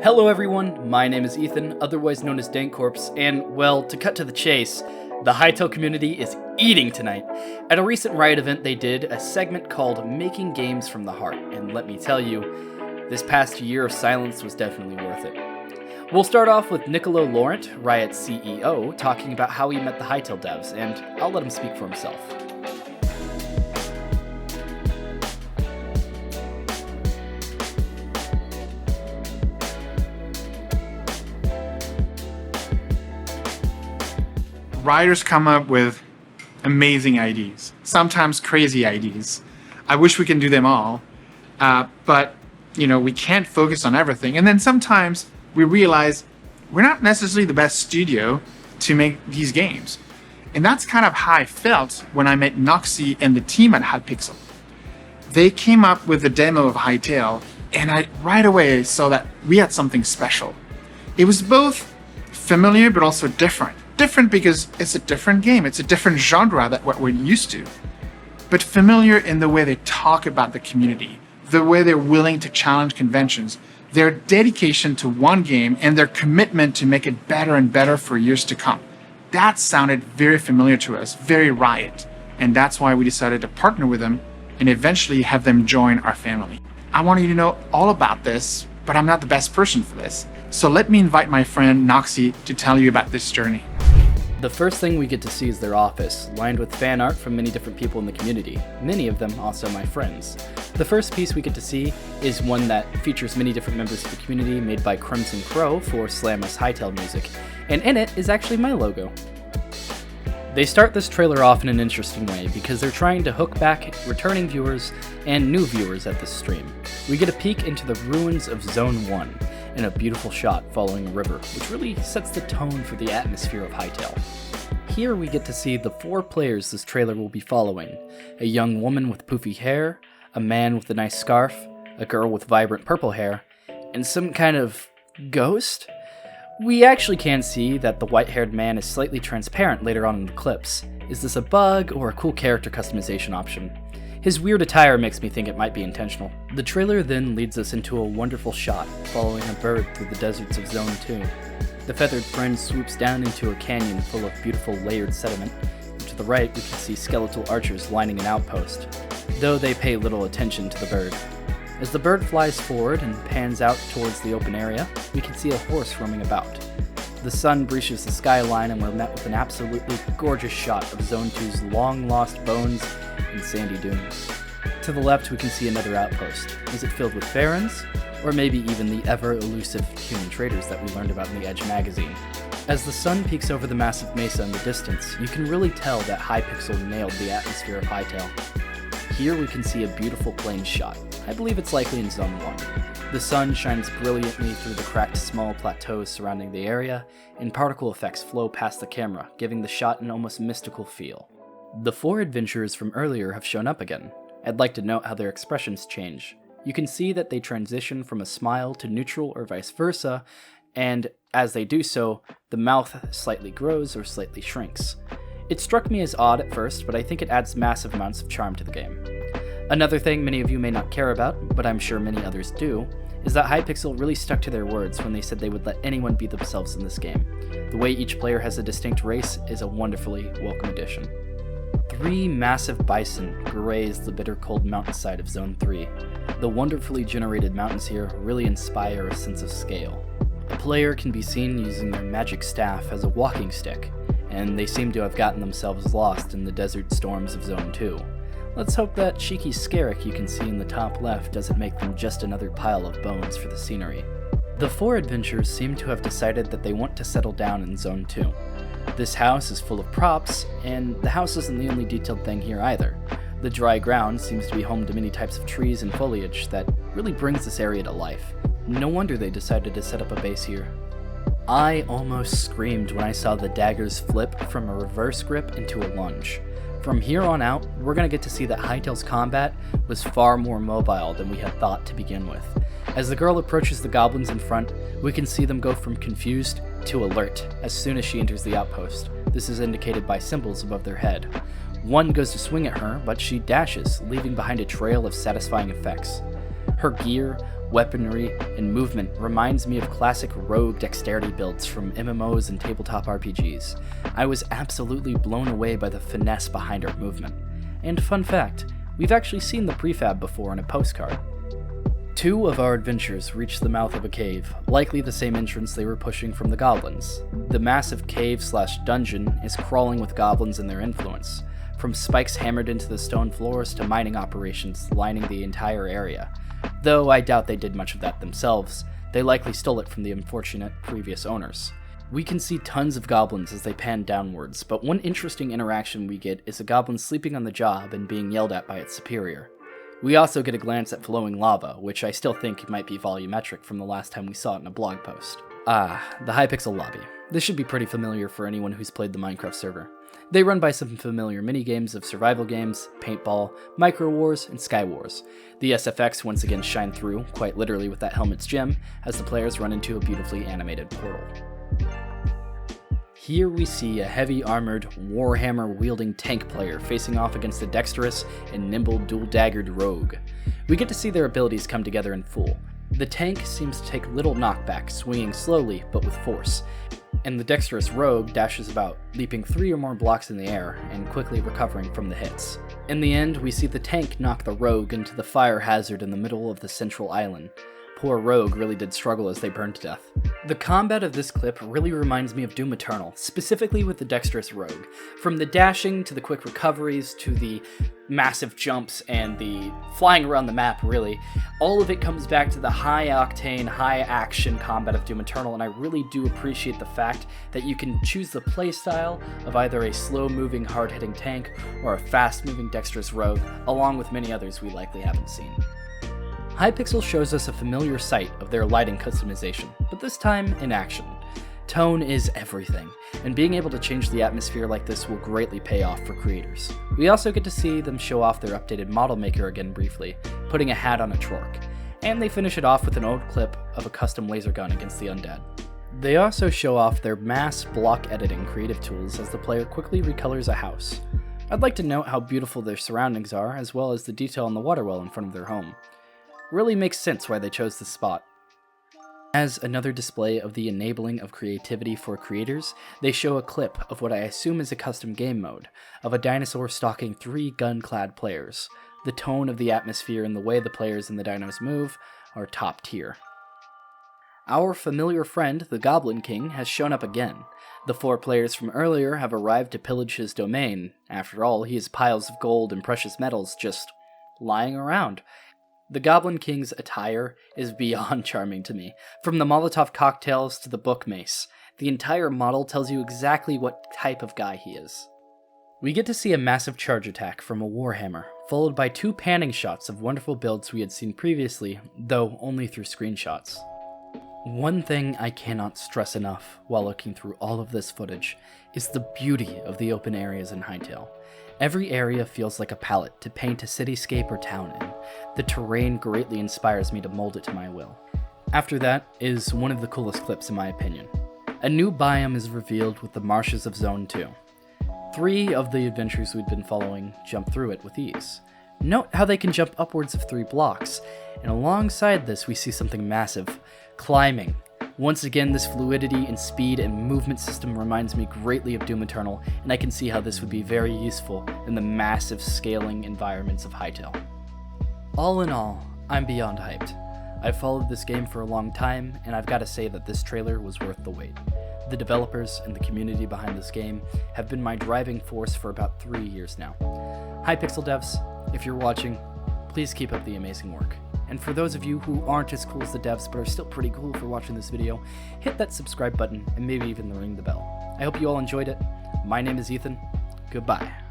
Hello everyone, my name is Ethan, otherwise known as Dankcorpse, and, well, to cut to the chase, the Hytale community is eating tonight. At a recent Riot event, they did a segment called Making Games from the Heart, and let me tell you, this past year of silence was definitely worth it. We'll start off with Nicolo Laurent, Riot's CEO, talking about how he met the Hytale devs, and I'll let him speak for himself. Writers come up with amazing ideas, sometimes crazy ideas. I wish we can do them all, but we can't focus on everything. And then sometimes we realize we're not necessarily the best studio to make these games. And that's kind of how I felt when I met Noxy and the team at Hypixel. They came up with a demo of Hytale, and I right away saw that we had something special. It was both familiar but also different. Different because it's a different game. It's a different genre than what we're used to. But familiar in the way they talk about the community, the way they're willing to challenge conventions, their dedication to one game, and their commitment to make it better and better for years to come. That sounded very familiar to us, very Riot. And that's why we decided to partner with them and eventually have them join our family. I want you to know all about this, but I'm not the best person for this. So let me invite my friend Noxy to tell you about this journey. The first thing we get to see is their office, lined with fan art from many different people in the community, many of them also my friends. The first piece we get to see is one that features many different members of the community made by Crimson Crow for Slammus Hytale music, and in it is actually my logo. They start this trailer off in an interesting way because they're trying to hook back returning viewers and new viewers at this stream. We get a peek into the ruins of Zone 1 in a beautiful shot following a river, which really sets the tone for the atmosphere of Hytale. Here we get to see the 4 players this trailer will be following: a young woman with poofy hair, a man with a nice scarf, a girl with vibrant purple hair, and some kind of ghost? We actually can see that the white-haired man is slightly transparent later on in the clips. Is this a bug or a cool character customization option? His weird attire makes me think it might be intentional. The trailer then leads us into a wonderful shot, following a bird through the deserts of Zone 2. The feathered friend swoops down into a canyon full of beautiful layered sediment, and to the right we can see skeletal archers lining an outpost, though they pay little attention to the bird. As the bird flies forward and pans out towards the open area, we can see a horse roaming about. The sun breaches the skyline and we're met with an absolutely gorgeous shot of Zone 2's long-lost bones and sandy dunes. To the left we can see another outpost. Is it filled with Farons? Or maybe even the ever-elusive human traders that we learned about in the Edge magazine. As the sun peeks over the massive mesa in the distance, you can really tell that Hypixel nailed the atmosphere of Hytale. Here we can see a beautiful plains shot. I believe it's likely in Zone 1. The sun shines brilliantly through the cracked small plateaus surrounding the area, and particle effects flow past the camera, giving the shot an almost mystical feel. The 4 adventurers from earlier have shown up again. I'd like to note how their expressions change. You can see that they transition from a smile to neutral or vice versa, and as they do so, the mouth slightly grows or slightly shrinks. It struck me as odd at first, but I think it adds massive amounts of charm to the game. Another thing many of you may not care about, but I'm sure many others do, is that Hypixel really stuck to their words when they said they would let anyone be themselves in this game. The way each player has a distinct race is a wonderfully welcome addition. 3 massive bison graze the bitter cold mountainside of Zone 3. The wonderfully generated mountains here really inspire a sense of scale. A player can be seen using their magic staff as a walking stick, and they seem to have gotten themselves lost in the desert storms of Zone 2. Let's hope that cheeky scarek you can see in the top left doesn't make them just another pile of bones for the scenery. The 4 adventurers seem to have decided that they want to settle down in Zone 2. This house is full of props, and the house isn't the only detailed thing here either. The dry ground seems to be home to many types of trees and foliage that really brings this area to life. No wonder they decided to set up a base here. I almost screamed when I saw the daggers flip from a reverse grip into a lunge. From here on out, we're going to get to see that Hytale's combat was far more mobile than we had thought to begin with. As the girl approaches the goblins in front, we can see them go from confused to alert as soon as she enters the outpost. This is indicated by symbols above their head. One goes to swing at her, but she dashes, leaving behind a trail of satisfying effects. Her gear, weaponry, and movement reminds me of classic rogue dexterity builds from MMOs and tabletop RPGs. I was absolutely blown away by the finesse behind our movement. And fun fact, we've actually seen the prefab before in a postcard. 2 of our adventurers reach the mouth of a cave, likely the same entrance they were pushing from the goblins. The massive cave/dungeon is crawling with goblins and their influence, from spikes hammered into the stone floors to mining operations lining the entire area. Though I doubt they did much of that themselves, they likely stole it from the unfortunate previous owners. We can see tons of goblins as they pan downwards, but one interesting interaction we get is a goblin sleeping on the job and being yelled at by its superior. We also get a glance at flowing lava, which I still think might be volumetric from the last time we saw it in a blog post. The Hypixel lobby. This should be pretty familiar for anyone who's played the Minecraft server. They run by some familiar minigames of survival games, paintball, micro wars, and sky wars. The SFX once again shine through, quite literally with that helmet's gem, as the players run into a beautifully animated portal. Here we see a heavy armored, warhammer-wielding tank player facing off against a dexterous and nimble dual-daggered rogue. We get to see their abilities come together in full. The tank seems to take little knockback, swinging slowly but with force, and the dexterous rogue dashes about, leaping 3 or more blocks in the air and quickly recovering from the hits. In the end, we see the tank knock the rogue into the fire hazard in the middle of the central island. Poor rogue really did struggle as they burned to death. The combat of this clip really reminds me of Doom Eternal, specifically with the dexterous rogue. From the dashing to the quick recoveries to the massive jumps and the flying around the map, really, all of it comes back to the high-octane, high-action combat of Doom Eternal, and I really do appreciate the fact that you can choose the playstyle of either a slow-moving, hard-hitting tank or a fast-moving dexterous rogue, along with many others we likely haven't seen. Hypixel shows us a familiar sight of their lighting customization, but this time in action. Tone is everything, and being able to change the atmosphere like this will greatly pay off for creators. We also get to see them show off their updated model maker again briefly, putting a hat on a Trork, and they finish it off with an old clip of a custom laser gun against the undead. They also show off their mass block editing creative tools as the player quickly recolors a house. I'd like to note how beautiful their surroundings are, as well as the detail on the water well in front of their home. Really makes sense why they chose this spot. As another display of the enabling of creativity for creators, they show a clip of what I assume is a custom game mode, of a dinosaur stalking 3 gun-clad players. The tone of the atmosphere and the way the players and the dinos move are top tier. Our familiar friend, the Goblin King, has shown up again. The 4 players from earlier have arrived to pillage his domain. After all, he has piles of gold and precious metals just lying around. The Goblin King's attire is beyond charming to me. From the Molotov cocktails to the book mace, the entire model tells you exactly what type of guy he is. We get to see a massive charge attack from a Warhammer, followed by 2 panning shots of wonderful builds we had seen previously, though only through screenshots. One thing I cannot stress enough while looking through all of this footage is the beauty of the open areas in Hytale. Every area feels like a palette to paint a cityscape or town in. The terrain greatly inspires me to mold it to my will. After that is one of the coolest clips in my opinion. A new biome is revealed with the marshes of Zone 2. 3 of the adventures we'd been following jump through it with ease. Note how they can jump upwards of 3 blocks, and alongside this we see something massive, climbing. Once again, this fluidity and speed and movement system reminds me greatly of Doom Eternal, and I can see how this would be very useful in the massive scaling environments of Hytale. All in all, I'm beyond hyped. I've followed this game for a long time, and I've got to say that this trailer was worth the wait. The developers and the community behind this game have been my driving force for about 3 years now. Hypixel devs, if you're watching, please keep up the amazing work. And for those of you who aren't as cool as the devs but are still pretty cool for watching this video, hit that subscribe button and maybe even ring the bell. I hope you all enjoyed it. My name is Ethan. Goodbye.